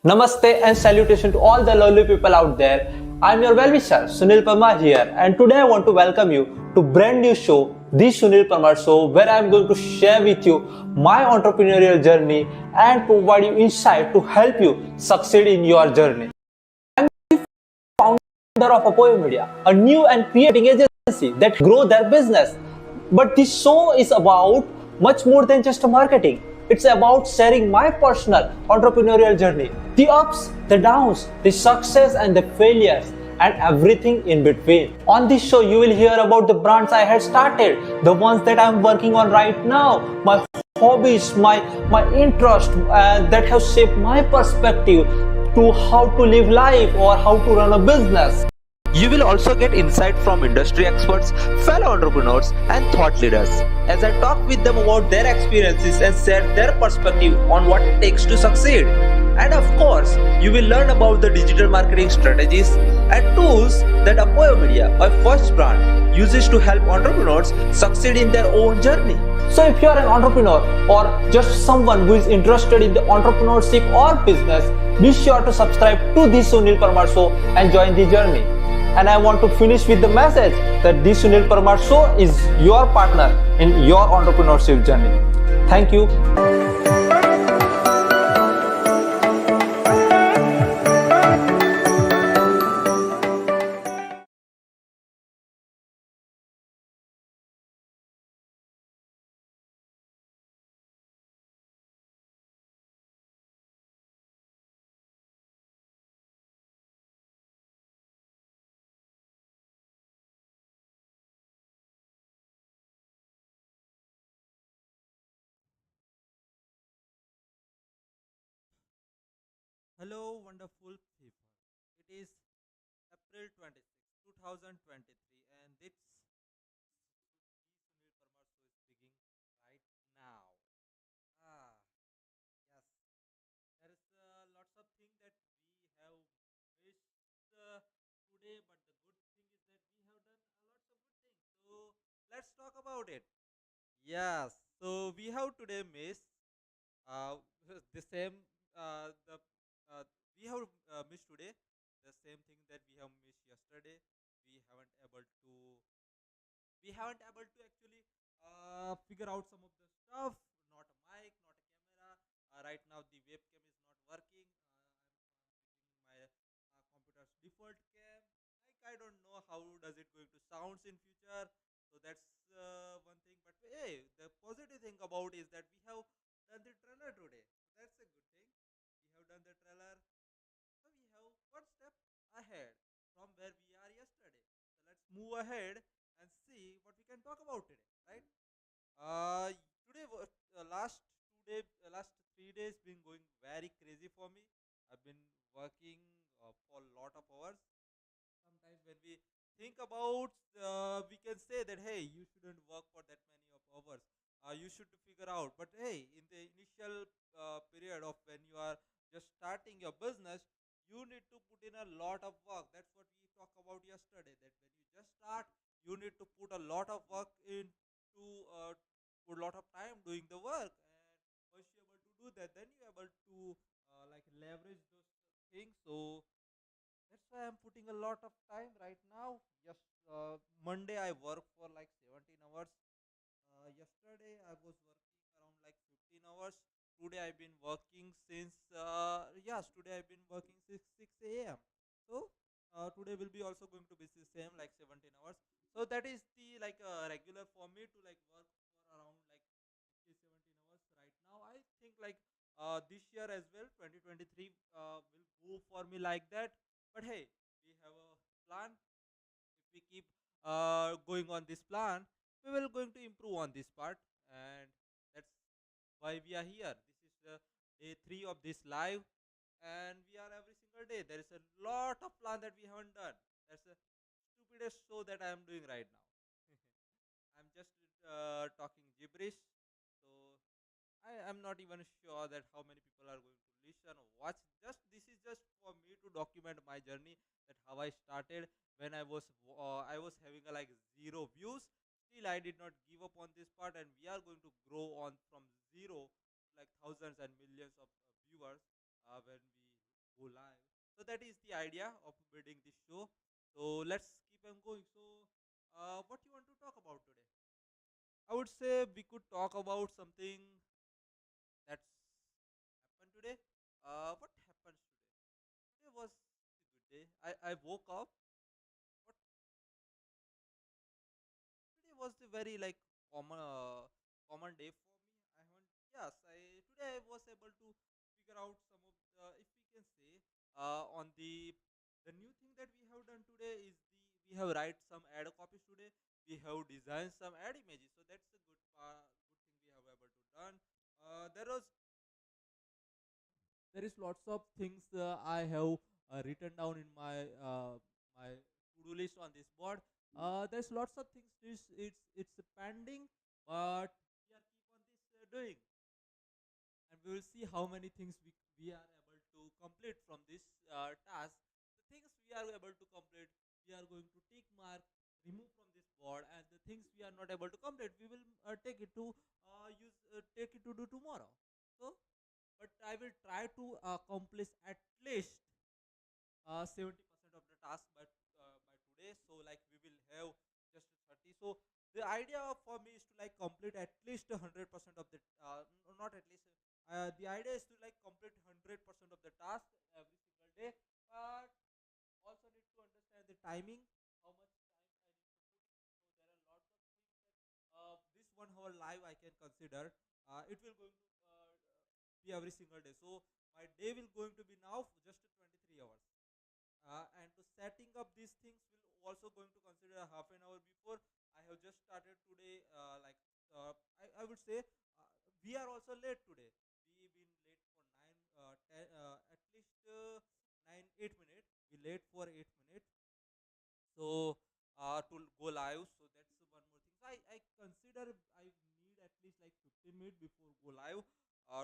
Namaste and salutation to all the lovely people out there. I'm your well-wisher, Sunil Parmar here, and today I want to welcome you to brand new show, the Sunil Parmar Show, where I'm going to share with you my entrepreneurial journey and provide you insight to help you succeed in your journey. Founder of Apoyo Media, a new and creating agency that grow their business. But this show is about much more than just marketing. It's about sharing my personal entrepreneurial journey, the ups, the downs, the success and the failures, and everything in between. On this show, you will hear about the brands I had started, the ones that I'm working on right now, my hobbies, my interest that have shaped my perspective to how to live life or how to run a business. You will also get insight from industry experts, fellow entrepreneurs, and thought leaders as I talk with them about their experiences and share their perspective on what it takes to succeed. And of course, you will learn about the digital marketing strategies and tools that Apoyo Media, my first brand, uses to help entrepreneurs succeed in their own journey. So if you are an entrepreneur or just someone who is interested in the entrepreneurship or business, be sure to subscribe to the Sunil Parmar Show and join the journey. And I want to finish with the message that the Sunil Parmar Show is your partner in your entrepreneurship journey. Thank you. Hello, wonderful people. It is April 26, 2023, and it's Sunil Parmar show is speaking right now. Ah, yes, there is lots of things that we have missed today, but the good thing is that we have done lots of good things. So let's talk about it. Yes, so we have today missed uh, the same the we have missed today the same thing that we have missed yesterday. We haven't able to we haven't able to actually figure out some of the stuff. Not a mic, not a camera. Right now the webcam is not working. I'm my computer's default cam. Like I don't know how does it going to sounds in future. So that's one thing. But hey, the positive thing about is that we have done the trailer today. So that's a good thing. We have done the trailer. So we have one step ahead from where we are yesterday. So let's move ahead and see what we can talk about today, right? Uh, today, last 2 day, last 3 days been going very crazy for me. I've been working for a lot of hours. Sometimes when we think about, we can say that hey, you shouldn't work for that many of hours. You should figure out. But hey, in the initial period of when you are just starting your business, you need to put in a lot of work. That's what we talked about yesterday. That when you just start, you need to put a lot of work in to put a lot of time doing the work. And once you're able to do that, then you're able to like leverage those things. So that's why I'm putting a lot of time right now. Just Monday I work for like 17 hours. Yesterday I was working around like 15 hours. Today I've been working since yes, today I've been working since 6 a.m. So today will be also going to be the same like 17 hours. So that is the like regular for me to like work for around like 50 17 hours right now. I think like this year as well 2023 will go for me like that. But hey, we have a plan. If we keep going on this plan, we will going to improve on this part, and that's why we are here. This is the day 3 of this live, and we are every single day. There is a lot of plan that we haven't done. That's the stupidest show that I am doing right now. I'm just talking gibberish. So I am not even sure that how many people are going to listen or watch. Just this is just for me to document my journey, that how I started when I was having a, like zero views. Still, I did not give up on this part, and we are going to grow on from zero to like thousands and millions of viewers when we go live. So that is the idea of building this show. So let's keep on going. So, what you want to talk about today? I would say we could talk about something that's happened today. What happens today? Today was a good day. I woke up. What today was a very like common day for me. I haven't. Yes, I today I was able to figure out some of if we can say on the new thing that we have done today is we have write some ad copies today. We have designed some ad images. So that's a good thing we have able to done. There is lots of things I have written down in my to do list on this board. There's lots of things. It's pending, but we are keep on this doing, and we will see how many things we are able to complete from this task. The things we are able to complete, we are going to tick mark, remove from this board, and the things we are not able to complete, we will take it to do tomorrow. So, but I will try to accomplish at least 70% of the task by today. So like we will have just 30. So the idea for me is to like complete at least 100% of the not at least. The idea is to like complete 100% of the task every single day, but also need to understand the timing, how much time I need to put in. So there are lots of things that this 1 hour live I can consider. It will going to be every single day. So my day will going to be now just 23 hours. And to setting up these things will also going to consider half an hour before. I have just started today. I would say we are also late today. We been late for at least 9 8 minutes. We late for 8 minutes. So to go live. So that's one more thing. So I consider I need at least like 15 minutes before go live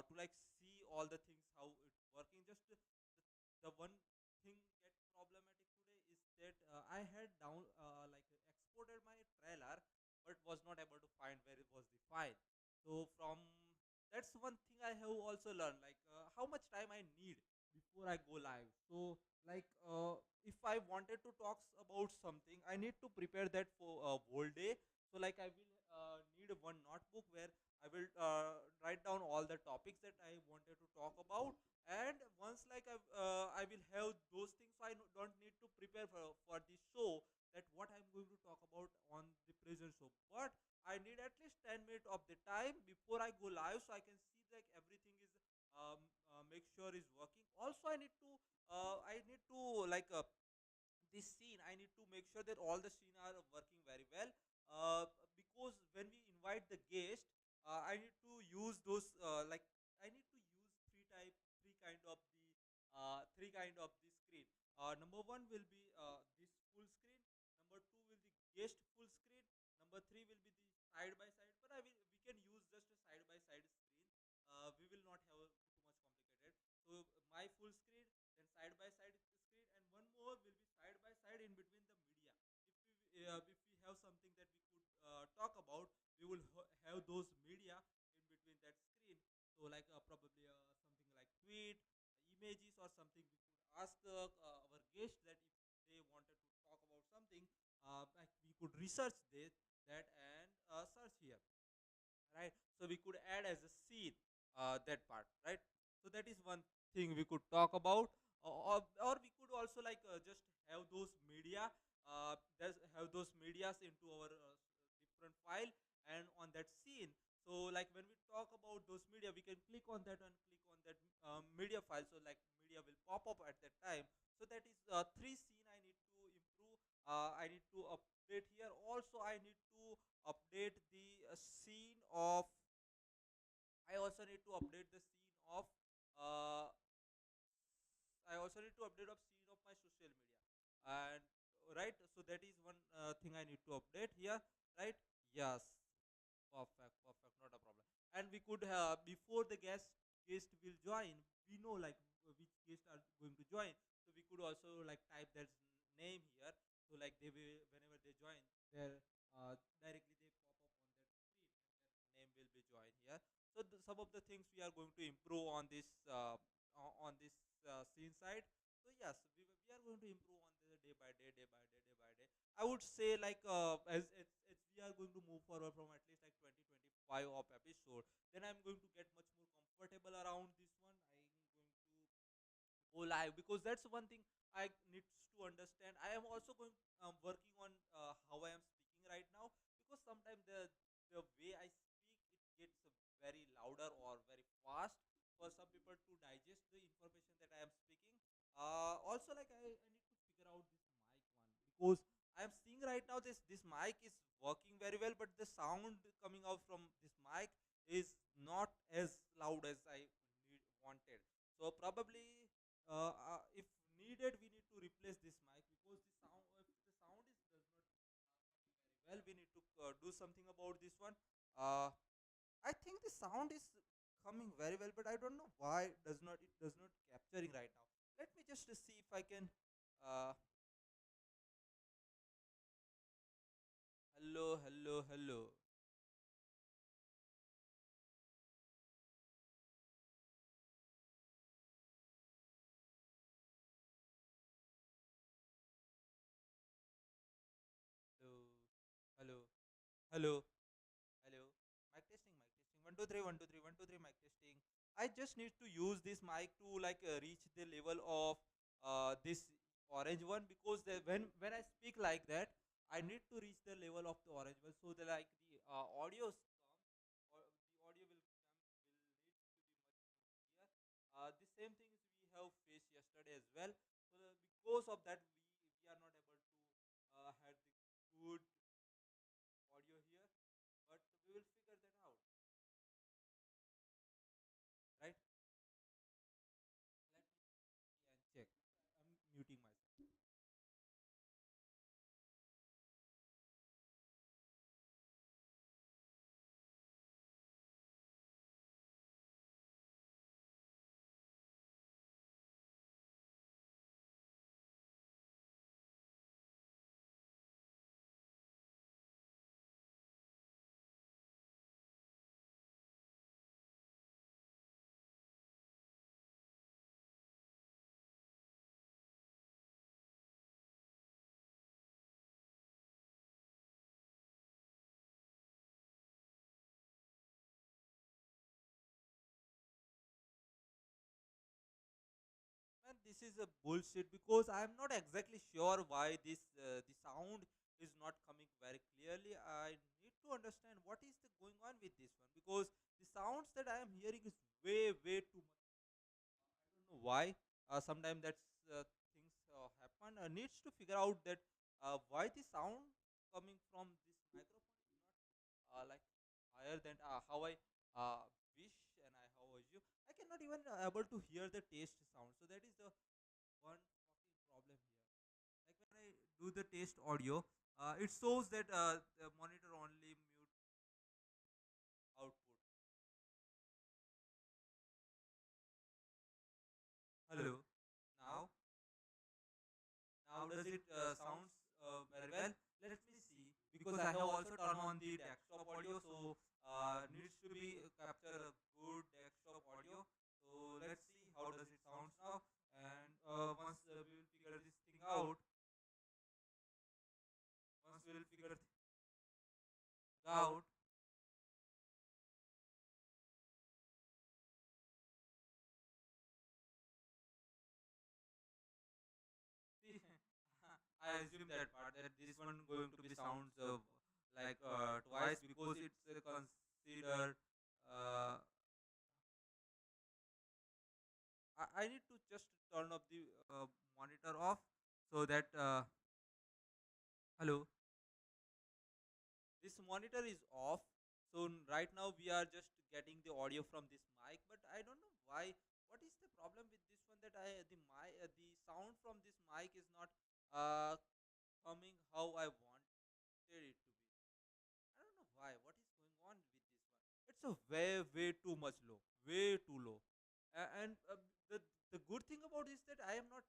to like see all the things how it's working. Just the one thing get problematic today is that I had like exported my trailer but was not able to find where it was the file. So from that's one thing I have also learned like how much time I need before I go live. So like if I wanted to talk about something, I need to prepare that for a whole day. So like I will need one notebook where I will write down all the topics that I wanted to talk about, and once like I will have those things, so I don't need to prepare for the show that what I'm going to talk about on the present show. But I need at least 10 minutes of the time before I go live, so I can see like everything is um, make sure is working. Also, I need to like this scene I need to make sure that all the scene are working very well, because when we invite the guest, I need to use those like I need to use three kind of the screen. Number one will be this full screen, number two will be guest full screen, number three will be the side by side, but we can use just a side by side screen. We will not have too much complicated. So my full screen, then side by side screen, and one more will be side by side in between the media. If we have something that we could talk about, we will have those media in between that screen. So like probably something like tweet, images, or something. We could ask our guest that if they wanted to talk about something, like we could research that and search here, right? So we could add as a scene that part, right? So that is one thing we could talk about, or we could also like just have those media, have those medias into our different file and on that scene. So like when we talk about those media, we can click on that and click on that media file. So like media will pop up at that time. So that is three scene I need to improve. I need to update here. Also, I need to update the scene of. I also need to update the scene of. Uh, I also need to update of scene of my social media, and right. So that is one thing I need to update here, right? Yes, perfect, perfect, not a problem. And we could before the guest will join, we know like which guests are going to join. So we could also like type their name here. So like they will whenever they join, their directly they pop up on that screen and their name will be joined here. So some of the things we are going to improve on this scene side. So yes, we are going to improve on the day by day, day by day, day by day. I would say like as we are going to move forward from at least like 2025 of episode, then I'm going to get much more comfortable around this one. I'm going to go live because that's one thing I need to understand. I am also going working on how I am speaking right now, because sometimes the way I speak, it gets very louder or very fast for some people to digest the information that I am speaking. Also, like I need to figure out this mic one, because I am seeing right now this mic is working very well, but the sound coming out from this mic is not as loud as I wanted. So probably if needed, we need to replace this mic, because the sound, if the sound is does not very well, we need to do something about this one. uh, I think the sound is coming very well, but I don't know why it does not capturing right now. Let me just see if I can. uh, Hello, hello, hello. Hello, hello, hello, hello. Mic testing, mic testing. 1 2 3 1 2 3 1 2 3 mic testing. I just need to use this mic to like reach the level of this orange one, because when I speak like that, I need to reach the level of the orange one, so that like the audios come, or the audio will come will need to be much more clear. The same things we have faced yesterday as well. So because of that, we are not able to have the good audio here, but we will figure that out, right? Let me see and check. I'm muting myself. Man, this is a bullshit, because I'm not exactly sure why this the sound is not coming very clearly. I need to understand what is the going on with this one, because the sounds that I am hearing is way too much. I don't know why. Sometimes that's things happen. Needs to figure out that why the sound coming from this microphone is not like higher than how I wish and how I assume. I cannot even able to hear the taste sound. So that is the one fucking problem here. Like when I do the taste audio, it shows that the monitor only mute output. Hello. Now, now does it sounds very well? Let me see, because I have also turned on the desktop audio, so needs to be capture a good desktop audio. So let's see how does it sounds now, and once we will figure this thing out, once we will figure things out. See, I assume that part, that this one going to be sounds like twice, because it's considered. Uh, I need to just turn off the monitor off, so that hello, this monitor is off. So right now we are just getting the audio from this mic, but I don't know why. What is the problem with this one, that the sound from this mic is not uh, coming how I wanted it to be. I don't know why. What is going on with this one? It's a way too much low, way too low. And the good thing about is that I am not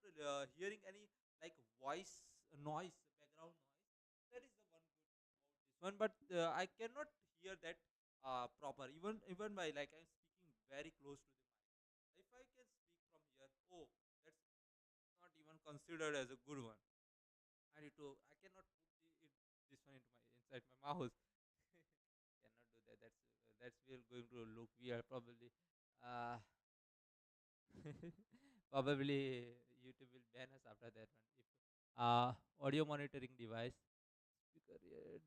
hearing any like voice noise, background noise. That is the one good about this one. But I cannot hear that proper. Even by like I'm speaking very close to the mic. If I can speak from here, oh, considered as a good one. I need to. I cannot put this one into my inside my mouth. Cannot do that. That's will going to look weird. Probably. Uh, Probably YouTube will ban us after that one. If audio monitoring device, speaker,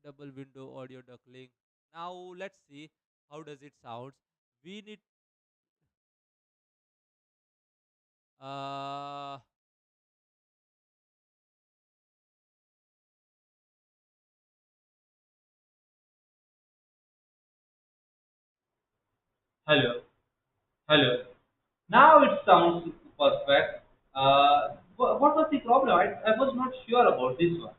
double window audio duckling. Now let's see how does it sounds. We need uh Hello, hello. Now it sounds perfect. What was the problem? I was not sure about this one.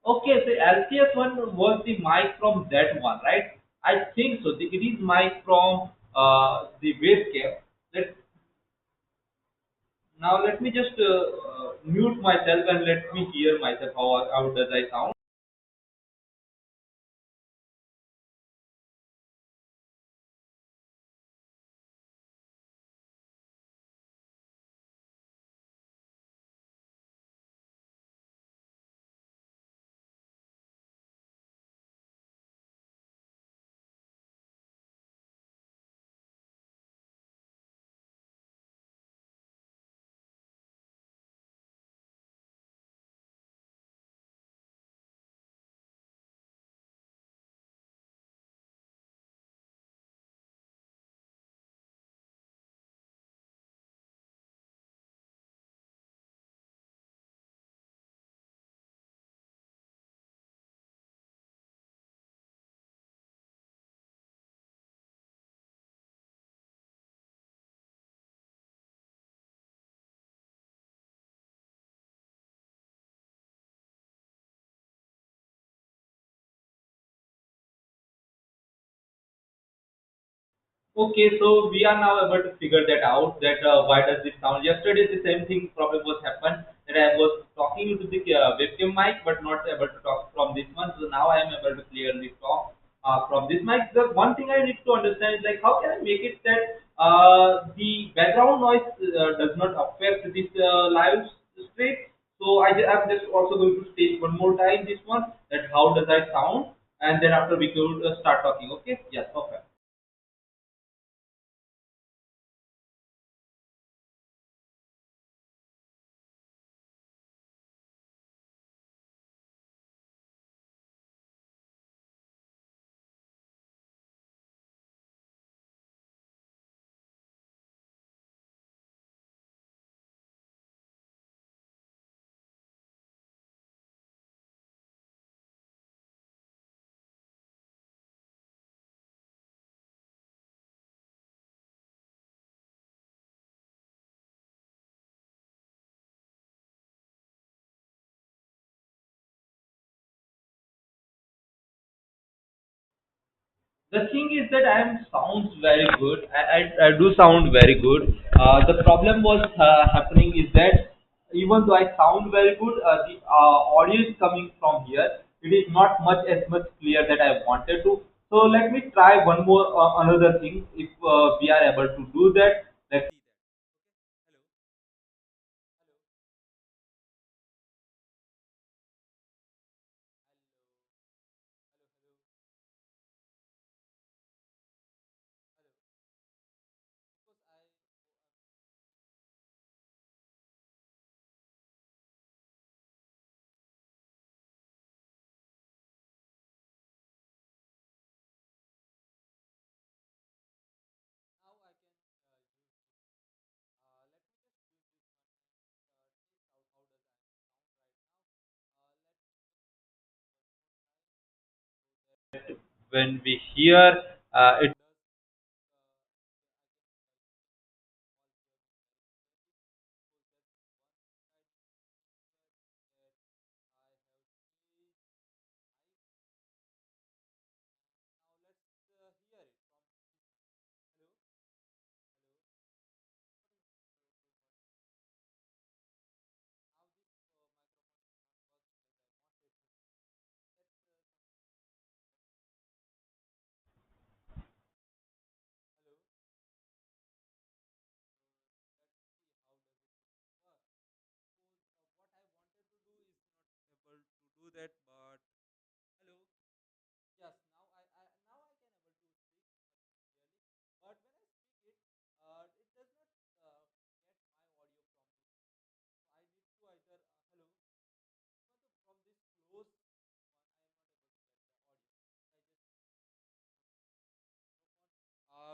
Okay, the LCS one was the mic from that one, right? I think so. It is mic from the base cap. Let me just mute myself and let me hear myself. How does I sound? Okay, so we are now able to figure that out. That why does it sound? Yesterday the same thing problem was happened that I was talking into the webcam mic but not able to talk from this one. So now I am able to clearly talk from this mic. The one thing I need to understand is like how can I make it that the background noise does not affect this live stream. So I'm just also going to state one more time this one that how does I sound, and then after we could start talking. Okay? Yes. Perfect. The thing is that I am sounds very good. I do sound very good. The problem was happening is that even though I sound very good, the audio is coming from here. It is not much clear that I wanted to. So let me try one more another thing. If we are able to do that, let's see that. Okay. Hello. Hello. Hello. Hello. Because I now I can use. Let me just use this one and test out how does I sound right now. Let me when we hear it. does I can small here because that's one thing I did that I have changed mic. Now let's hear it from this one. Hello, hello. What is going on? Now this microphone is not working as I wanted to. That's something.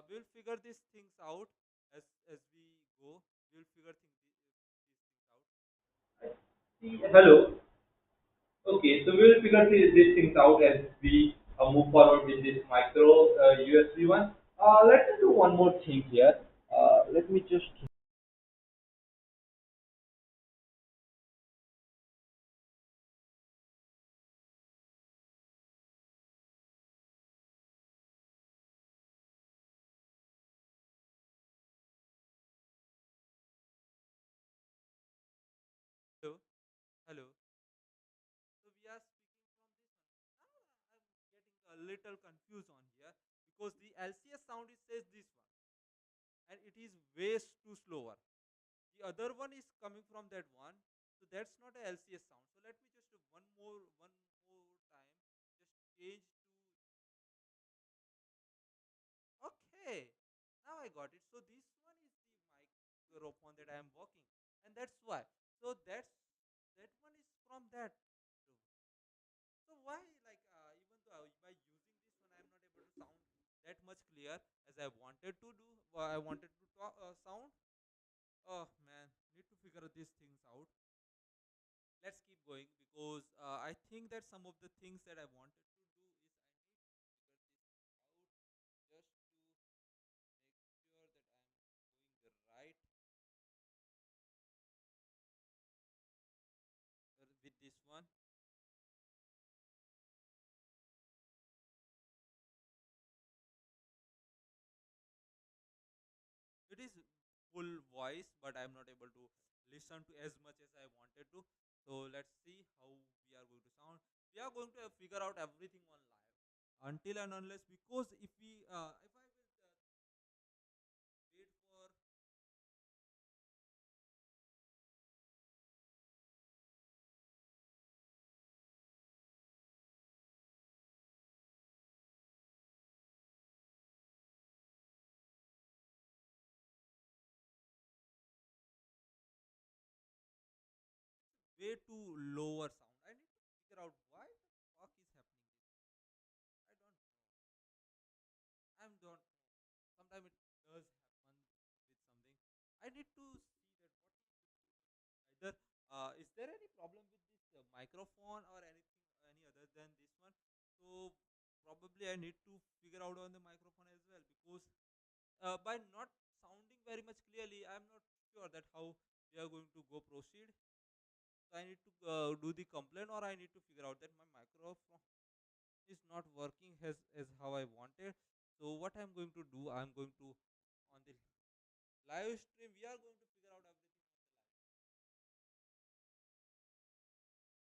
we'll figure these things out as we go. We'll figure these things out. Hello. Okay, so we'll figure these things out as we move forward with this micro USB one. Let me do one more thing here. Let me just. Hello, hello. So we are speaking from this one. Now I'm getting a little confused on here because the LCS sound it says this one, and it is way too slower. The other one is coming from that one, so that's not a LCS sound. So let me just do one more time, just change to. Okay, now I got it. So this one is the microphone that I am working, and that's why. So that one is from that. So why like even though by using this one I am not able to sound that much clear as I wanted to do, I wanted to talk, sound. Oh man, need to figure these things out. Let's keep going because I think that some of the things that I wanted to do is I need to figure this out just to make sure that I'm going the right with this one. It is full voice, but I'm not able to listen to as much as I wanted to. So let's see how we are going to sound. We are going to figure out everything on live until and unless because if I will wait for way too lower sound, I need to figure out why the fuck is happening this. I don't know. I'm don't know. Sometimes it does happen with something. I need to see that what is either is there any problem with this microphone or anything any other than this one. So probably I need to figure out on the microphone as well because by not sounding very much clearly I'm not sure that how we are going to go proceed. So I need to do the complaint or I need to figure out that my microphone is not working as how I wanted. So what I'm going to do, I'm going to on the live stream we are going to figure out everything on the live. Microphone is live.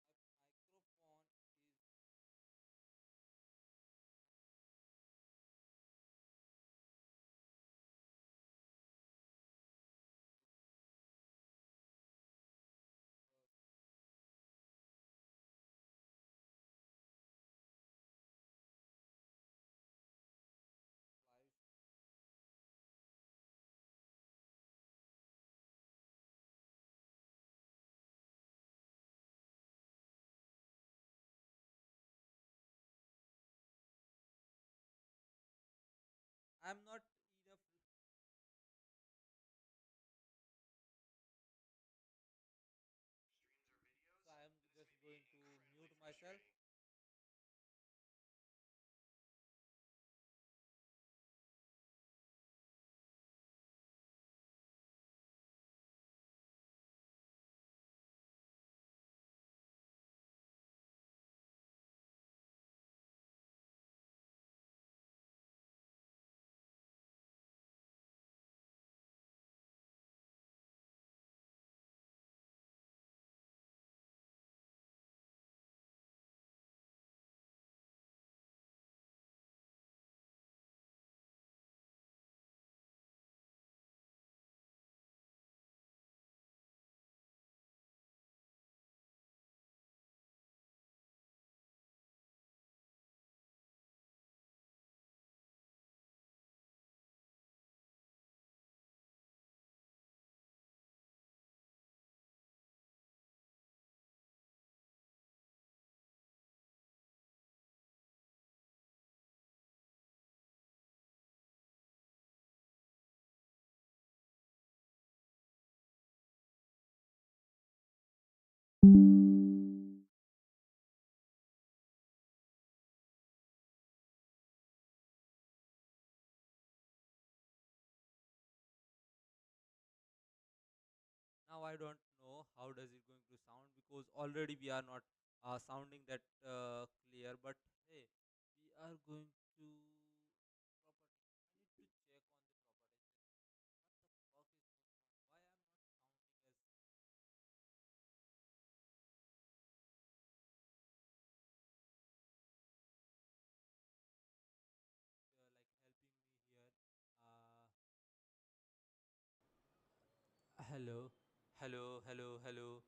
I'm not enough. So I'm just going to mute myself. I don't know how does it going to sound, because already we are not sounding that clear. But hey, we are going to properties. I need to check on the properties. What the fuck is going on? Why I'm not sounding as like helping me here? Uh, Hello, hello.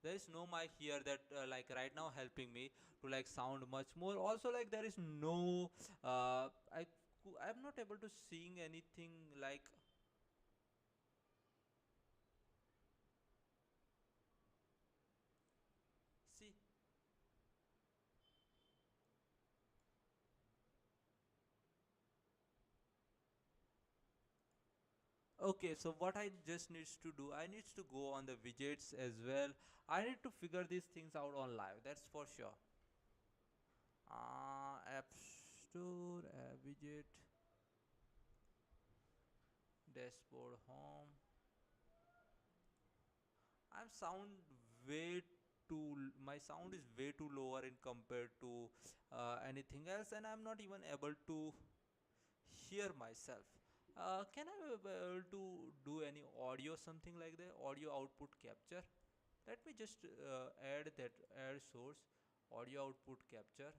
There is no mic here that like right now helping me to like sound much more. Also, like there is no I'm not able to sing anything like. See, okay, so what I just needs to do, I needs to go on the widgets as well. I need to figure these things out on live. That's for sure. App Store, widget, dashboard, home. I'm sound way my sound is way too lower in compared to anything else, and I'm not even able to hear myself. Can I be able to do any audio, something like that, audio output capture? Let me just add that add source, audio output capture.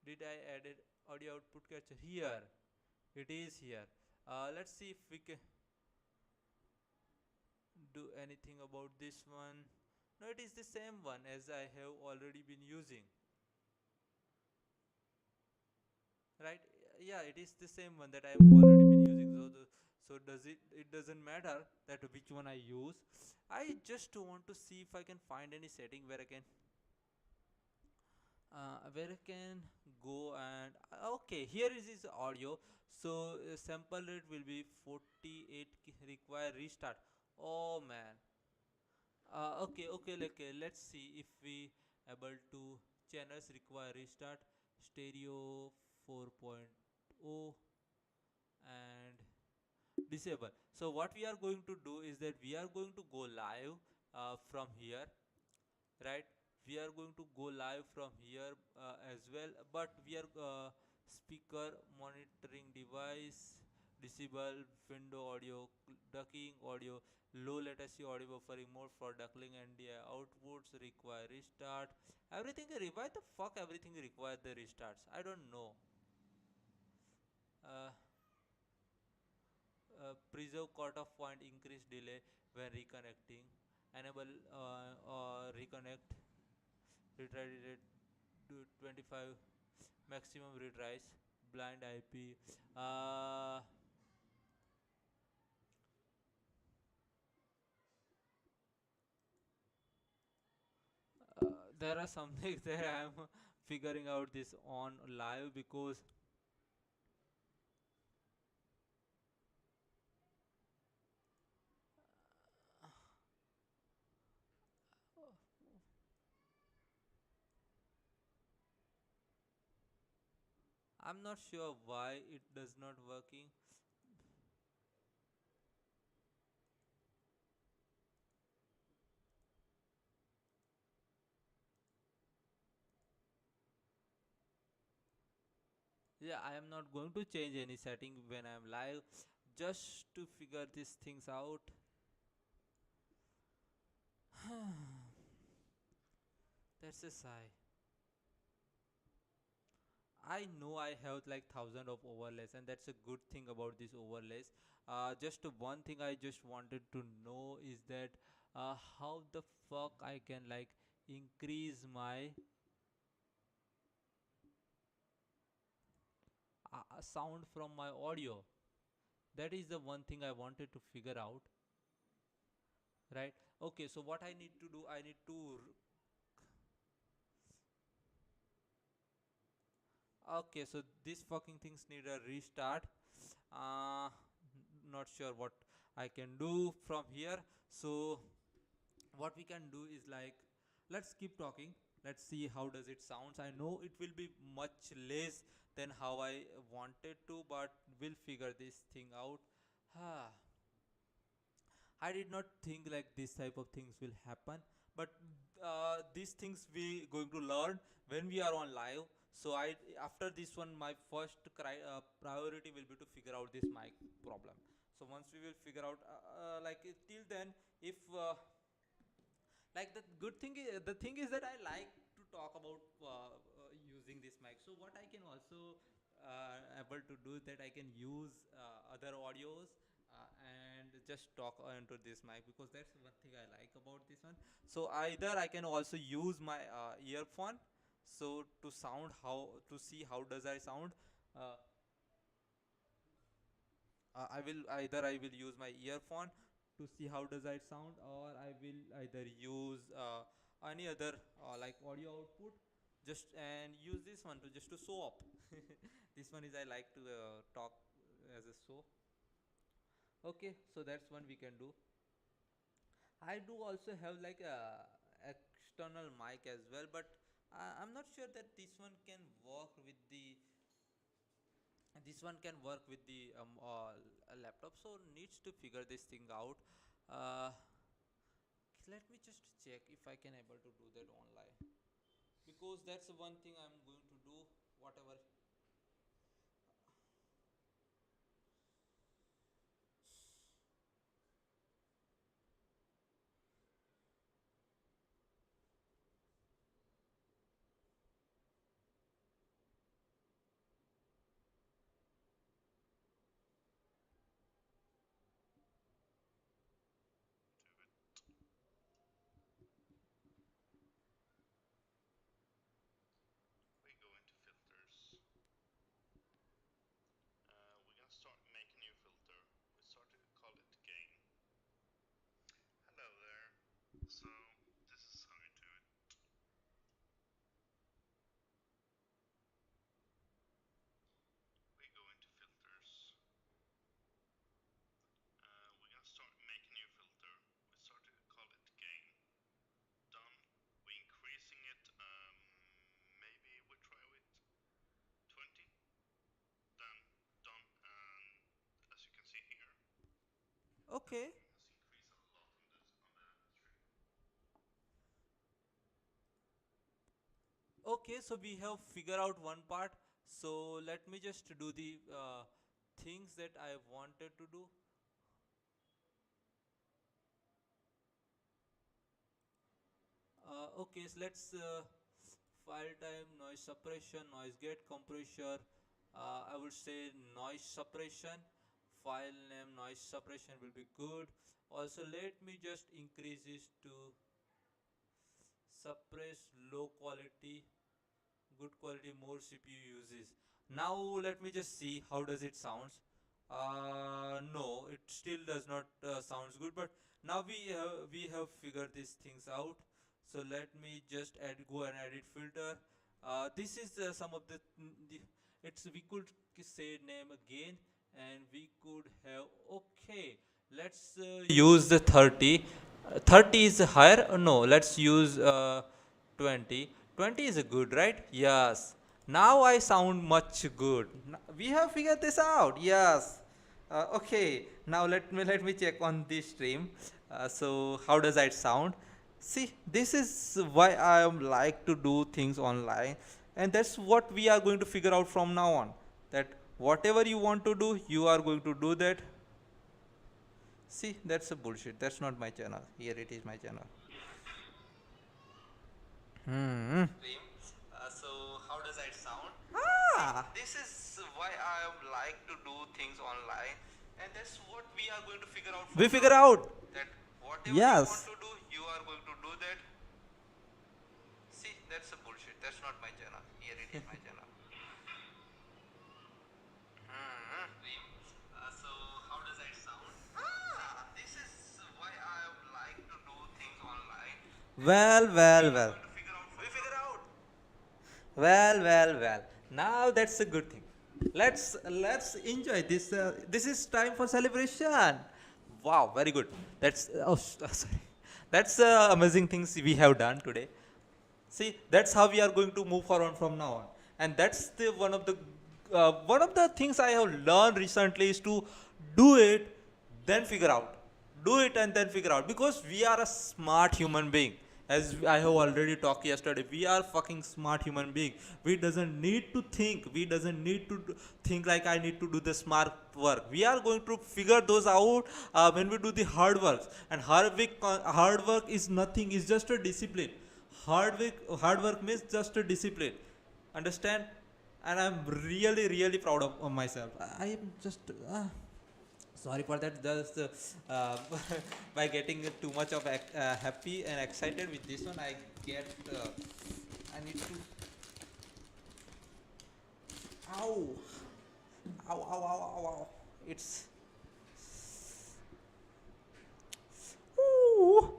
Did I add it audio output capture here? It is here. Let's see if we can do anything about this one. No, it is the same one as I have already been using, right? Yeah, it is the same one that I have already been using. So does it doesn't matter that which one I use. I just want to see if I can find any setting where I can go and okay, here is his audio. So sample rate will be 48, require restart. Oh man. Okay. Let's see if we able to channels require restart, stereo 4.0 and disable. So what we are going to do is that we are going to go live from here, right? We are going to go live from here as well, but we are speaker monitoring device disable, window audio ducking audio, low latency audio buffering mode for duckling, and the outputs require restart. Everything why the fuck everything require the restarts? I don't know. uh, Preserve cutoff point, increase delay when reconnecting, enable reconnect retry rate to 25, maximum retries, blind IP. Uh, uh, there are some things that I'm figuring out this on live because I'm not sure why it does not working. Yeah, I am not going to change any setting when I'm live, just to figure these things out. That's a sigh. I know I have like thousand of overlays, and that's a good thing about these overlays. Just one thing I just wanted to know is that how the fuck I can like increase my sound from my audio. That is the one thing I wanted to figure out, right? Okay, so what I need to do, I need to. Okay, so these fucking things need a restart. Not sure what I can do from here. So what we can do is like, let's keep talking. Let's see how does it sounds. I know it will be much less than how I wanted to, but we'll figure this thing out. Ah, I did not think like this type of things will happen, but these things we going to learn when we are on live. So I after this one, my first priority will be to figure out this mic problem. So once we will figure out, till then, if like the thing is that I like to talk about using this mic. So what I can also able to do that I can use other audios and just talk into this mic, because that's one thing I like about this one. So either I can also use my earphone, so to sound how to see how does I sound. uh, I will use my earphone to see how does it sound, or I will either use any other like audio output, just and use this one to just to show up. This one is I like to talk as a show. Okay, so that's one we can do. I do also have like a external mic as well, but I'm not sure that this one can work with the laptop, so needs to figure this thing out. uh, Let me just check if I can able to do that online, because that's the one thing I'm going to do. Whatever. We go into filters. We're gonna start make a new filter. We start to call it gain. Hello there. So this is how you do it. We go into filters. We're gonna start make a new filter. We start to call it gain. Done. We're increasing it. Maybe we try with 20. Then done. And as you can see here, Okay. everything has increased a lot on the stream. Okay, so we have figured out one part. So let me just do the things that I wanted to do. Okay, so let's file time, noise suppression, noise gate compressor. I would say noise suppression. File name noise suppression will be good. Also, let me just increase this to suppress low quality, good quality, more CPU uses. Now let me just see how does it sounds. No, it still does not sounds good. But now we have figured these things out. So let me just go and edit filter. This is some of the it's we could say name again, and we could have okay. Let's use the 30. 30 is higher. No, let's use 20. 20 is good, right? Yes. Now I sound much good. We have figured this out. Yes. Okay. Now let me check on this stream. So how does that sound? See, this is why I am like to do things online, and that's what we are going to figure out from now on. That whatever you want to do, you are going to do that. See, that's a bullshit. That's not my channel. Here it is my channel. Hmm. So how does that sound? This is why I like to do things online, and that's what we are going to figure out. We figure out that whatever you want to do, you are going to do that. See, that's a bullshit. That's not my channel. Here it is my channel. So how does that sound? This is why I like to do things online. Well. We figure out. Well. Now that's a good thing. Let's enjoy this. This is time for celebration. Wow, very good. That's sorry. That's amazing things we have done today. See, that's how we are going to move forward from now on. And that's the one of the things I have learned recently is to do it, then figure out. Do it and then figure out, because we are a smart human being. As I have already talked yesterday, we are fucking smart human being. We doesn't need to think. We doesn't need to think like I need to do the smart work. We are going to figure those out when we do the hard work. And hard work is nothing. It's just a discipline. Hard work means just a discipline. Understand? And I'm really, really proud of myself. I am just. Sorry for that. Just by getting too much of happy and excited with this one, I get. I need to. Ow! Ow! Ow! Ow! Ow! Ow! It's. Ooh.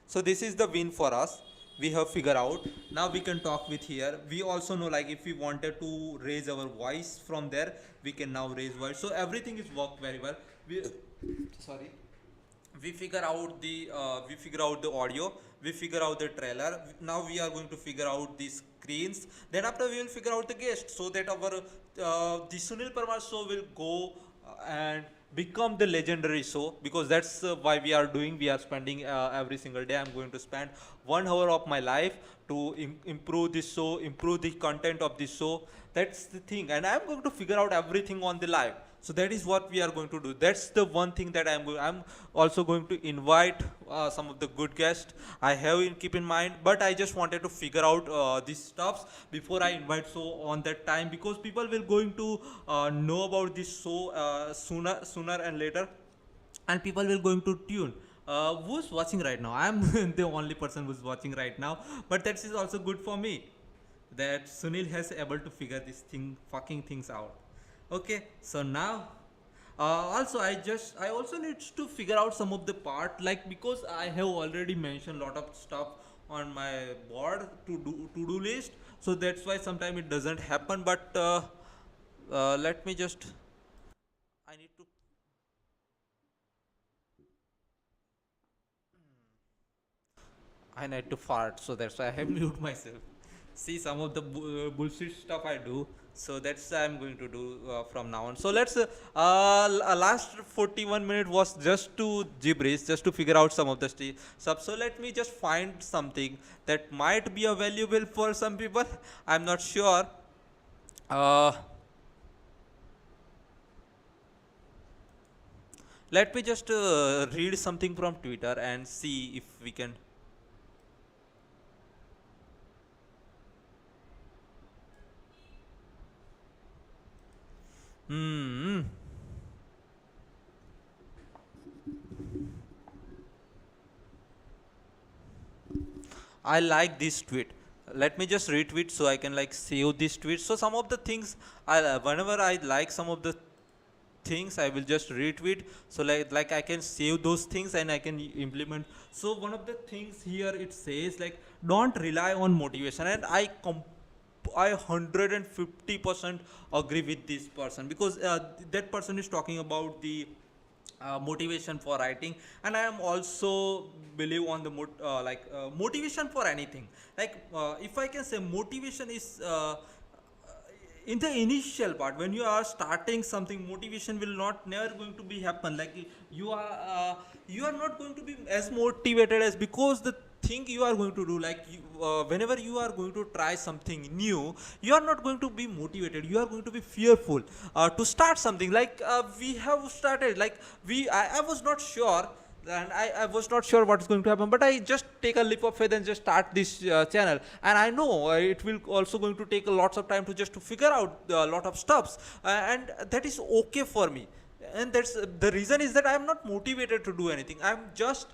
So this is the win for us. We have figured out. Now we can talk with here. We also know, like, if we wanted to raise our voice from there, we can now raise voice. So everything is worked very well. Sorry. We figure out the audio. We figure out the trailer. Now we are going to figure out the screens. Then after we will figure out the guest, so that our the Sunil Parmar show will go and become the legendary show, because that's why we are doing. We are spending every single day. I'm going to spend 1 hour of my life to improve this show, improve the content of this show. That's the thing, and I'm going to figure out everything on the live. So that is what we are going to do. That's the one thing that I'm also going to invite some of the good guests I have keep in mind. But I just wanted to figure out these stuffs before I invite so on that time, because people will going to know about this show sooner and later, and people will going to tune. Who's watching right now? I'm the only person who's watching right now, but that is also good for me, that Sunil has able to figure this fucking things out. Okay, so now also I also need to figure out some of the part, like, because I have already mentioned lot of stuff on my board to do list, so that's why sometimes it doesn't happen. But let me just, I need to, I need to fart, so that's why I have mute myself. See, some of the bullshit stuff I do, so that's I'm going to do from now on. So let's last 41 minutes was just to gibberish, just to figure out some of the stuff. So let me just find something that might be a valuable for some people. I'm not sure. Let me just read something from Twitter and see if we can. Hmm. I like this tweet. Let me just retweet so I can like save this tweet. So some of the things whenever I like some of the things, I will just retweet. So like I can save those things and I can implement. So one of the things here it says, like, don't rely on motivation, and I 150% agree with this person, because that person is talking about the motivation for writing, and I am also believe on the motivation for anything. Like, if I can say, motivation is in the initial part when you are starting something, motivation will not never going to be happen. Like, you are not going to be as motivated as, because the thing you are going to do, like, whenever you are going to try something new, you are not going to be motivated, you are going to be fearful to start something. Like, we have started, like, I was not sure, and I was not sure what is going to happen, but I just take a leap of faith and just start this channel, and I know it will also going to take a lots of time to just to figure out a lot of stuffs, and that is okay for me. And that's the reason is that I am not motivated to do anything. I'm just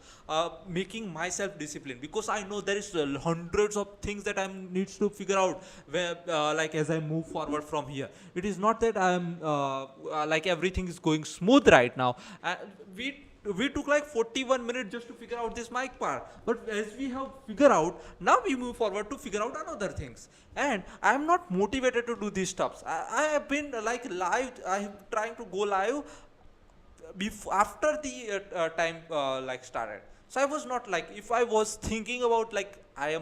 making myself disciplined, because I know there is hundreds of things that I needs to figure out where, like, as I move forward from here. It is not that I am like everything is going smooth right now. We took like 41 minutes just to figure out this mic part, but as we have figured out, now we move forward to figure out another things, and I am not motivated to do these stuffs. I have been like live, I am trying to go live after the time like started. So I was not like, if I was thinking about like I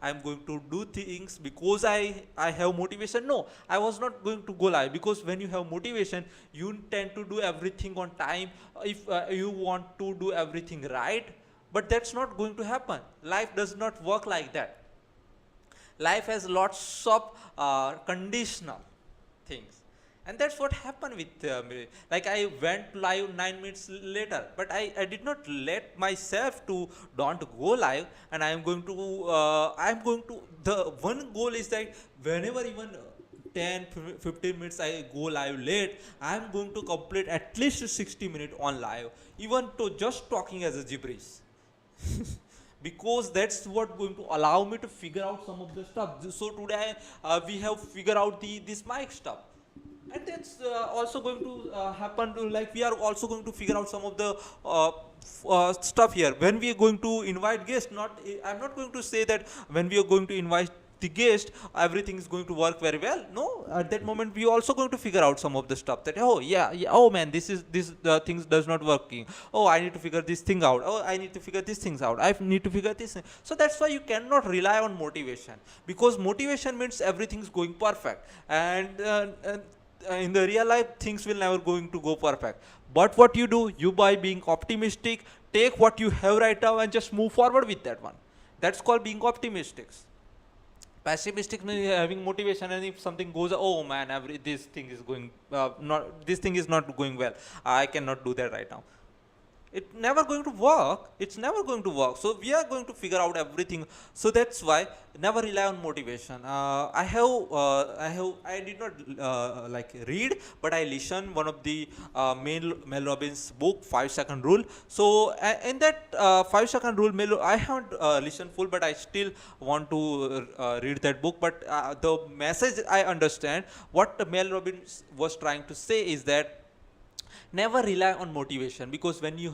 am going to do things because I have motivation. No, I was not going to go live, because when you have motivation, you tend to do everything on time. If you want to do everything right, but that's not going to happen. Life does not work like that. Life has lots of conditional things, and that's what happened with me. Like, I went live 9 minutes later, but I did not let myself to don't go live. And I'm going to, the one goal is that whenever even 10 15 minutes I go live late, I'm going to complete at least 60 minutes on live, even to just talking as a gibberish. Because that's what going to allow me to figure out some of the stuff. So today we have figured out this mic stuff, and that's also going to happen to, like, we are also going to figure out some of the stuff here when we are going to invite guests. Not, I'm not going to say that when we are going to invite the guest everything is going to work very well. No, at that moment we also going to figure out some of the stuff, that, oh yeah, yeah, oh man, this things does not working. Oh, I need to figure this thing out. Oh, I need to figure these things out. I need to figure this thing. So that's why you cannot rely on motivation, because motivation means everything's going perfect, and in the real life things will never going to go perfect. But what you do, you, by being optimistic, take what you have right now and just move forward with that one. That's called being optimistic. Pessimistic means having motivation, and if something goes, oh man, this thing is going not, this thing is not going well, I cannot do that right now. It never going to work. It's never going to work. So we are going to figure out everything. So that's why never rely on motivation. I did not like read, but I listened one of the Mel Robbins book, 5 second rule. So in that 5 second rule, I haven't listened full, but I still want to read that book. But the message I understand, what Mel Robbins was trying to say is that never rely on motivation, because when you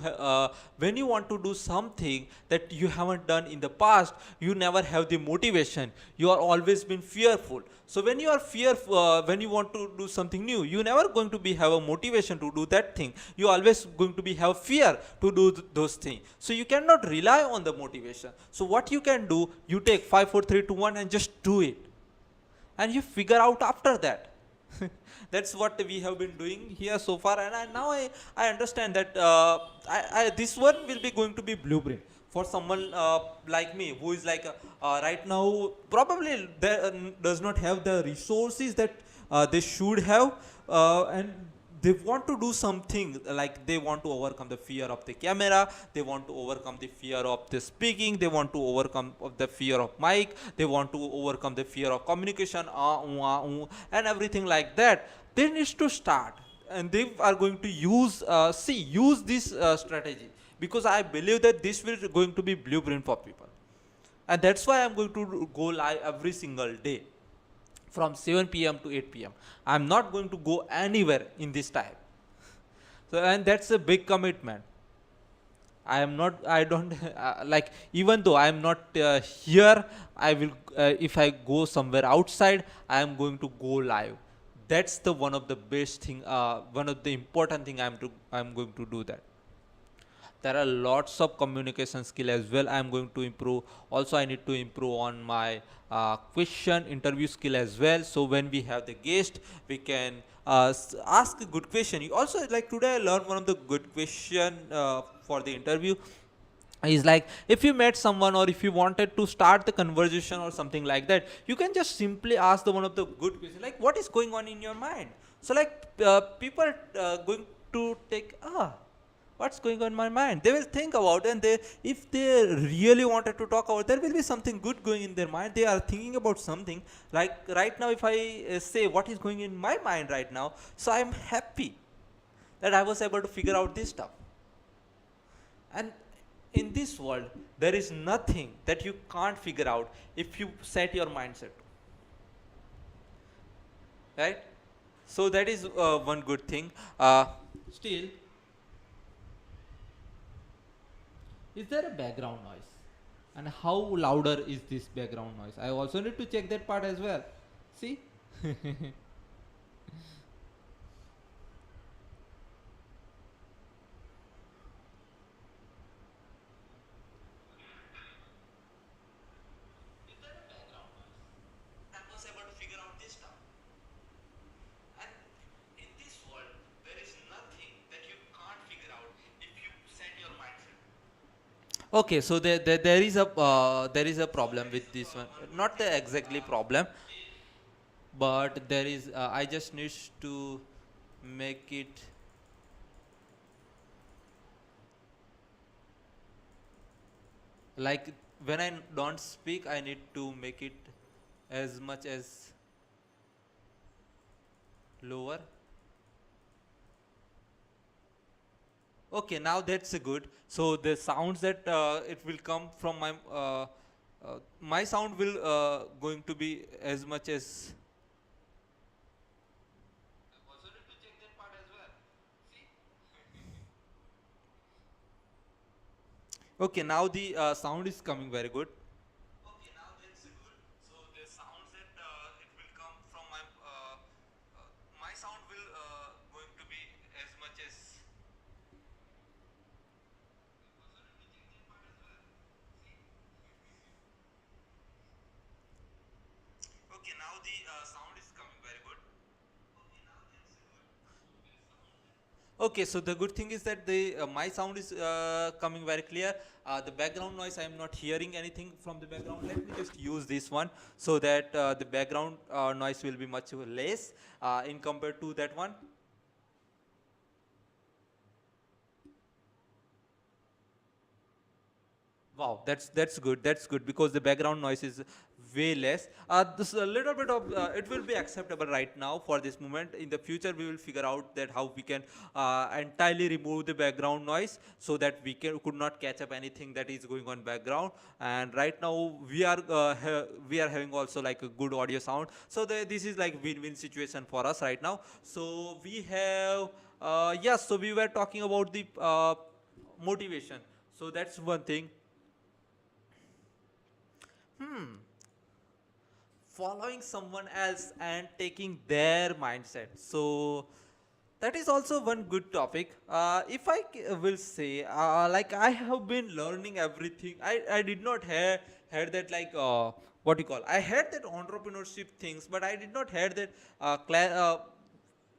want to do something that you haven't done in the past, you never have the motivation. You are always been fearful. So when you are fearful, when you want to do something new, you never going to be have a motivation to do that thing. You always going to be have fear to do those things. So you cannot rely on the motivation. So what you can do, you take 5 4 3 2 1 and just do it, and you figure out after that. That's what we have been doing here so far, and now I understand that this one will be going to be blueprint for someone like me, who is like right now probably does not have the resources that they should have, and they want to do something, like they want to overcome the fear of the camera, they want to overcome the fear of the speaking, they want to overcome of the fear of mic, they want to overcome the fear of communication, and everything like that. They need to start, and they are going to use this strategy, because I believe that this will going to be blueprint for people. And that's why I'm going to go live every single day from 7 p.m. to 8 p.m. I'm not going to go anywhere in this time. So, and that's a big commitment. I don't like, even though I am not here, I will, if I go somewhere outside, I am going to go live. That's the one of the best thing, one of the important thing I'm going to do that. There are lots of communication skill as well I'm going to improve. Also, I need to improve on my question interview skill as well. So when we have the guest, we can ask a good question. You also, like, today I learned one of the good question for the interview is like, if you met someone, or if you wanted to start the conversation or something like that, you can just simply ask the one of the good questions, like, what is going on in your mind? So like, people going to take, what's going on in my mind, they will think about, and they, if they really wanted to talk about, there will be something good going in their mind. They are thinking about something. Like right now, if I say what is going in my mind right now, so I am happy that I was able to figure out this stuff. And in this world, there is nothing that you can't figure out if you set your mindset to, right? So that is one good thing. Still, is there a background noise? And how louder is this background noise? I also need to check that part as well. See? Okay, so there is a problem with this one. Not the exactly problem, but there is. I just need to make it like when I don't speak, I need to make it as much as lower. Okay, now that's a good. So the sounds that it will come from my sound will going to be as much as. Also need to check that part as well. See? Okay, now the sound is coming very good. Okay, now that's good. So the sounds that it will come from my sound will going to be as much as. Also need to check that part as well. See? Okay, now the sound is coming very good. Okay, now that's good. Okay, so the good thing is that the my sound is coming very clear. The background noise, I am not hearing anything from the background. Let me just use this one so that the background noise will be much less in compared to that one. Wow, that's good. That's good because the background noise is way less. This a little bit of it will be acceptable right now for this moment. In the future, we will figure out that how we can entirely remove the background noise so that could not catch up anything that is going on background. And right now we are having also like a good audio sound. So this is like win-win situation for us right now. So we have yes. So we were talking about the motivation. So that's one thing. Following someone else and taking their mindset. So that is also one good topic. If will say, like I have been learning everything. I did not have had that like what you call. I had that entrepreneurship things, but I did not had that.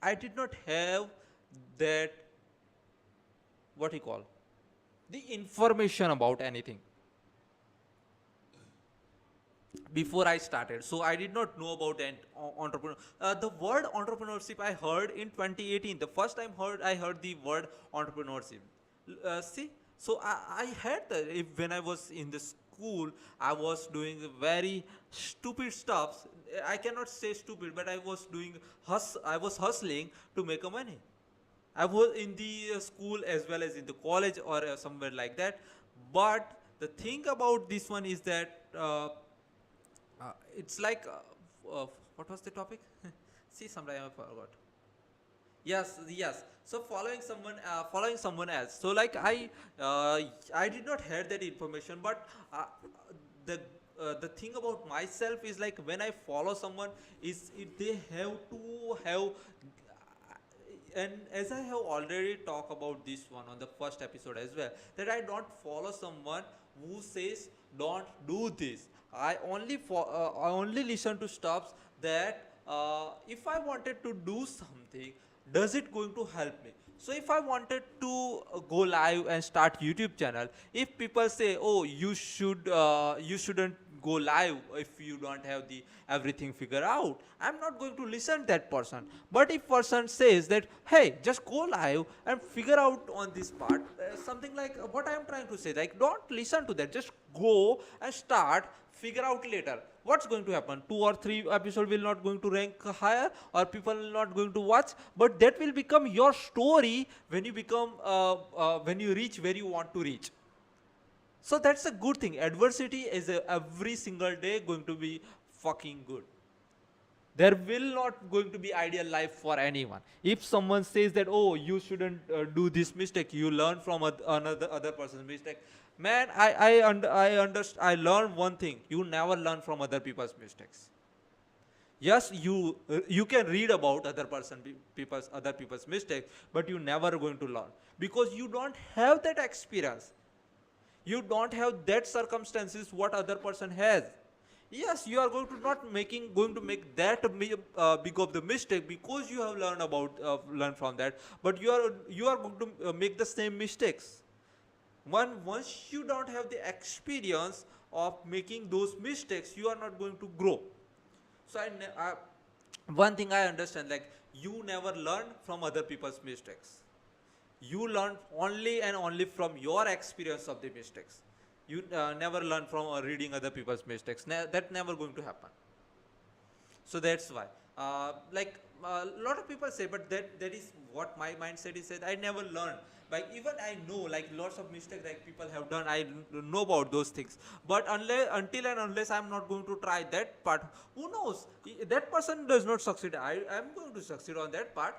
I did not have that what you call the information about anything before I started. So I did not know about entrepreneur. The word entrepreneurship I heard in 2018. The first time I heard the word entrepreneurship. See, so I had that when I was in the school, I was doing very stupid stuff. I cannot say stupid, but I was hustling to make a money. I was in the school as well as in the college or somewhere like that. But the thing about this one is that it's like what was the topic? See, sometime I forgot. Yes, yes. So following someone else. So like I did not hear that information, but the the thing about myself is like when I follow someone, they have to have and as I have already talked about this one on the first episode as well, that I don't follow someone who says don't do this. I only listen to stuffs that if I wanted to do something, does it going to help me? So if I wanted to go live and start YouTube channel, if people say, oh, you shouldn't go live if you don't have the everything figured out, I'm not going to listen that person. But if person says that, hey, just go live and figure out on this part, something like what I am trying to say, like don't listen to that, just go and start, figure out later what's going to happen. 2 or 3 episode will not going to rank higher or people will not going to watch, but that will become your story when you become when you reach where you want to reach. So that's a good thing. Adversity is every single day going to be fucking good. There will not going to be ideal life for anyone. If someone says that, oh, you shouldn't do this mistake, you learn from another other person's mistake. Man, I learned one thing. You never learn from other people's mistakes. Yes, you can read about other people's mistakes, but you never going to learn because you don't have that experience. You don't have that circumstances what other person has. Yes, you are going to make that big of the mistake because you have learned from that, but you are going to make the same mistakes. Once you don't have the experience of making those mistakes, you are not going to grow. So one thing I understand, like, you never learn from other people's mistakes. You learn only and only from your experience of the mistakes. You never learn from reading other people's mistakes. That never going to happen. So that's why, like, a lot of people say, but that is what my mindset is, said I never learned. Like, even I know, like, lots of mistakes like people have done, I know about those things, but until and unless I'm not going to try that part, who knows, that person does not succeed, I am going to succeed on that part.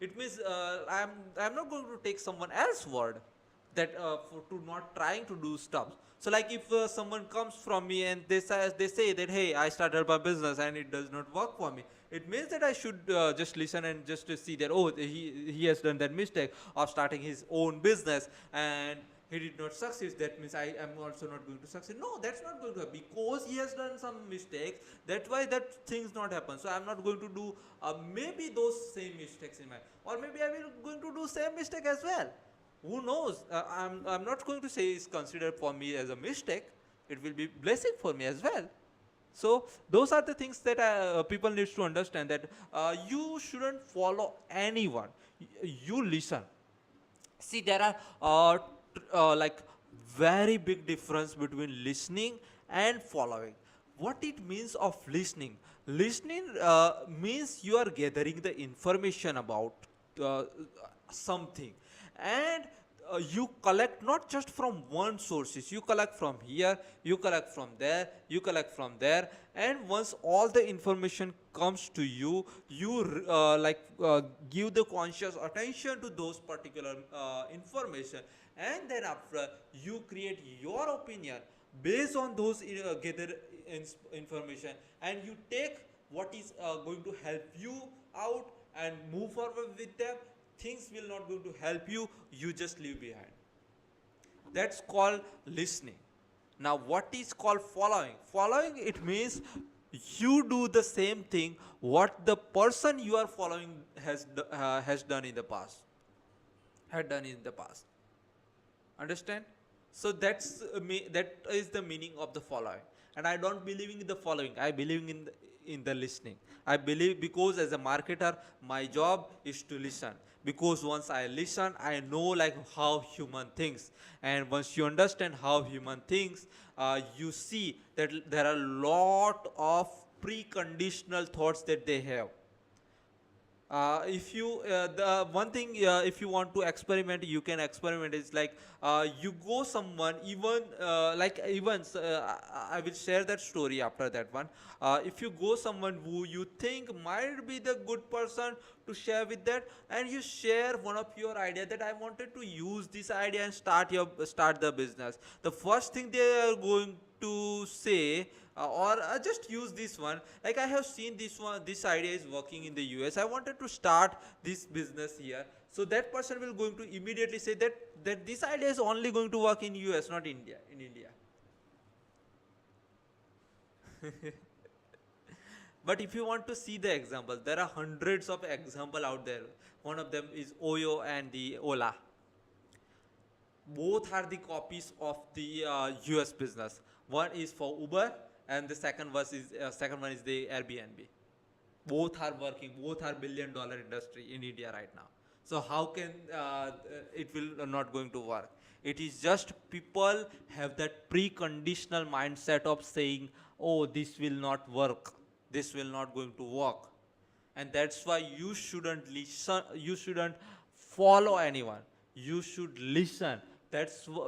It means, I'm not going to take someone else's word, that for to not trying to do stuff. So, like, if someone comes from me and they say that, hey, I started my business and it does not work for me, it means that I should just listen and just to see that, oh, he has done that mistake of starting his own business and he did not succeed. That means I am also not going to succeed. No, that's not going to happen, because he has done some mistakes. That's why that things not happen. So I'm not going to do maybe those same mistakes in my, or maybe I will going to do same mistake as well. Who knows? I'm not going to say it's considered for me as a mistake. It will be blessing for me as well. So those are the things that people need to understand, that you shouldn't follow anyone. You listen. See, there are like, very big difference between listening and following. What it means of listening? Listening means you are gathering the information about uh, something, and you collect not just from one sources, you collect from here, you collect from there, you collect from there, and once all the information comes to you, you give the conscious attention to those particular information, and then after you create your opinion based on those gathered information, and you take what is going to help you out and move forward with them. Things will not going to help you, you just leave behind. That's called listening. Now, what is called following? Following, it means you do the same thing what the person you are following has done in the past, had done in the past. Understand? So that is the meaning of the following. And I don't believe in the following, I believe in the listening. I believe, because as a marketer, my job is to listen, because once I listen, I know, like, how human thinks. And once you understand how human thinks, you see that there are a lot of preconditional thoughts that they have. If you the one thing, if you want to experiment, you can experiment, is like, you go someone, even like, even I will share that story after that one. If you go someone who you think might be the good person to share with that, and you share one of your idea, that I wanted to use this idea and start the business, the first thing they are going to say, or just use this one, like, I have seen this idea is working in the US, I wanted to start this business here. So that person will going to immediately say that this idea is only going to work in US, not India, in India. But if you want to see the example, there are hundreds of example out there. One of them is Oyo and the Ola. Both are the copies of the US business. One is for Uber, and the second one is the Airbnb. Both are working, both are $1 billion industry in India right now. So how can it will not going to work? It is just people have that preconditional mindset of saying, oh, this will not work, this will not going to work. And that's why you shouldn't listen, you shouldn't follow anyone, you should listen.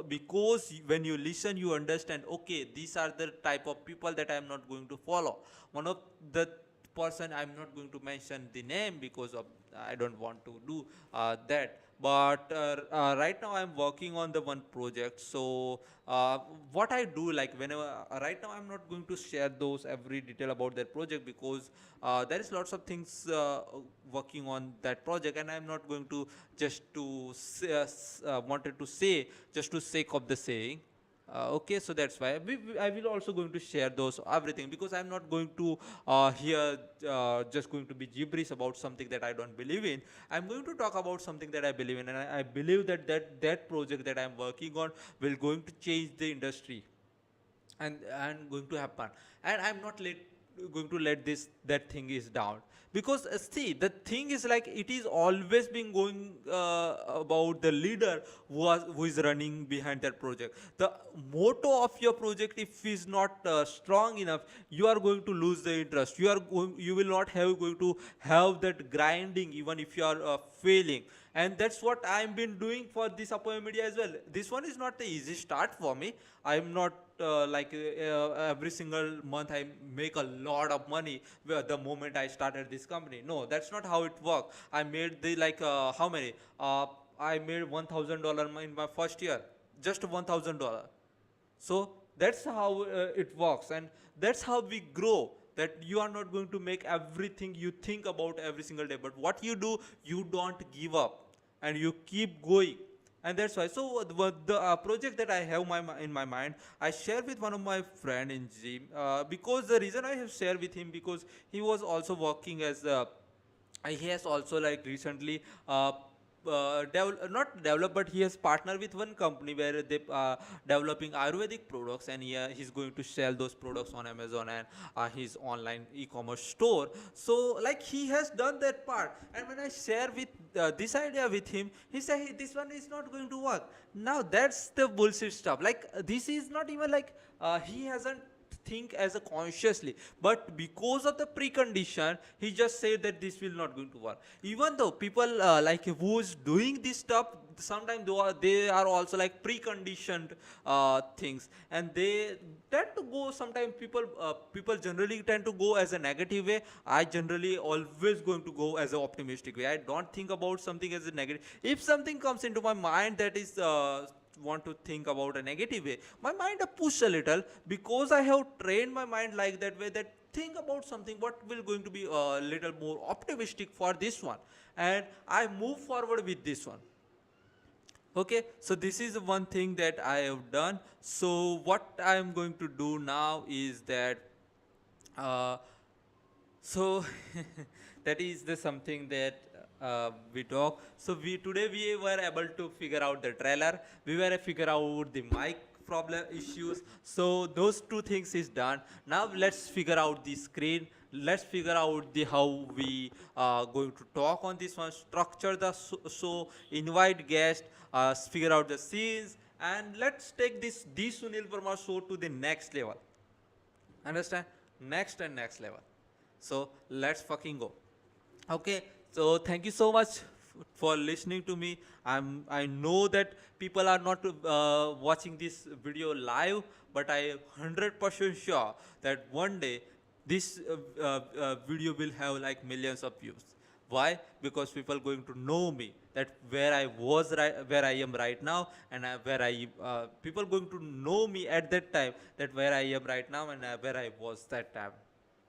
Because when you listen, you understand, okay, these are the type of people that I am not going to follow. One of the person, I'm not going to mention the name, because of I don't want to do that. But right now I'm working on the one project. So what I do, like, whenever right now I'm not going to share those every detail about that project, because there is lots of things working on that project, and I'm not going to just to wanted to say just to sake of the saying. Okay, so that's why I will also going to share those everything, because I'm not going to here just going to be gibberish about something that I don't believe in. I'm going to talk about something that I believe in, and I believe that that project that I'm working on will going to change the industry, and going to happen, and I'm not going to let this that thing is down, because see, the thing is like it is always been going about the leader who is running behind that project. The motto of your project, if is not strong enough, you are going to lose the interest. You will not have going to have that grinding even if you are failing. And that's what I've been doing for this Apoya Media as well. This one is not the easy start for me. I'm not every single month I make a lot of money the moment I started this company. No, that's not how it works. I made the how many? I made $1,000 in my first year, just $1,000. So that's how it works, and that's how we grow. That you are not going to make everything you think about every single day, but what you do, you don't give up and you keep going. And that's why, so the project that I have in my mind, I share with one of my friend in gym, because the reason I have shared with him, because he was also working as a, he has also like recently not developed, but he has partnered with one company where they developing Ayurvedic products, and he's going to sell those products on Amazon and his online e-commerce store. So like he has done that part, and when I share with this idea with him, he said, hey, this one is not going to work. Now that's the bullshit stuff. Like this is not even like he hasn't think as a consciously, but because of the precondition, he just said that this will not going to work. Even though people like who's doing this stuff, sometimes they are also like preconditioned things, and they tend to go, sometimes people generally tend to go as a negative way. I generally always going to go as an optimistic way. I don't think about something as a negative. If something comes into my mind that is want to think about a negative way, my mind push a little, because I have trained my mind like that way, that think about something what will going to be a little more optimistic for this one, and I move forward with this one. Okay, so this is one thing that I have done. So what I am going to do now is that uh, so that is the something that we talk. So we today we were able to figure out the trailer, we were figure out the mic problem issues. So those two things is done. Now let's figure out the screen, let's figure out the how we going to talk on this one, structure the show, invite guests, figure out the scenes, and let's take this Sunil Parmar show to the next level. Understand? Next and next level. So let's fucking go. Okay, so thank you so much for listening to me. I know that people are not watching this video live, but I am 100% sure that one day this video will have like millions of views. Why? Because people going to know me, that where I was right, where I am right now, and where I people going to know me at that time, that where I am right now and where I was that time.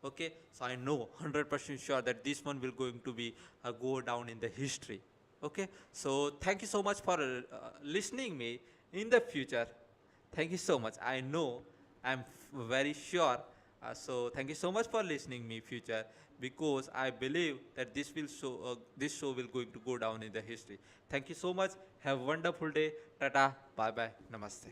Okay, so I know 100% sure that this one will going to be go down in the history. Okay, so thank you so much for listening me in the future. Thank you so much. I know, I'm very sure. So thank you so much for listening me future, because I believe that this show will going to go down in the history. Thank you so much. Have a wonderful day. Tata. Bye bye. Namaste.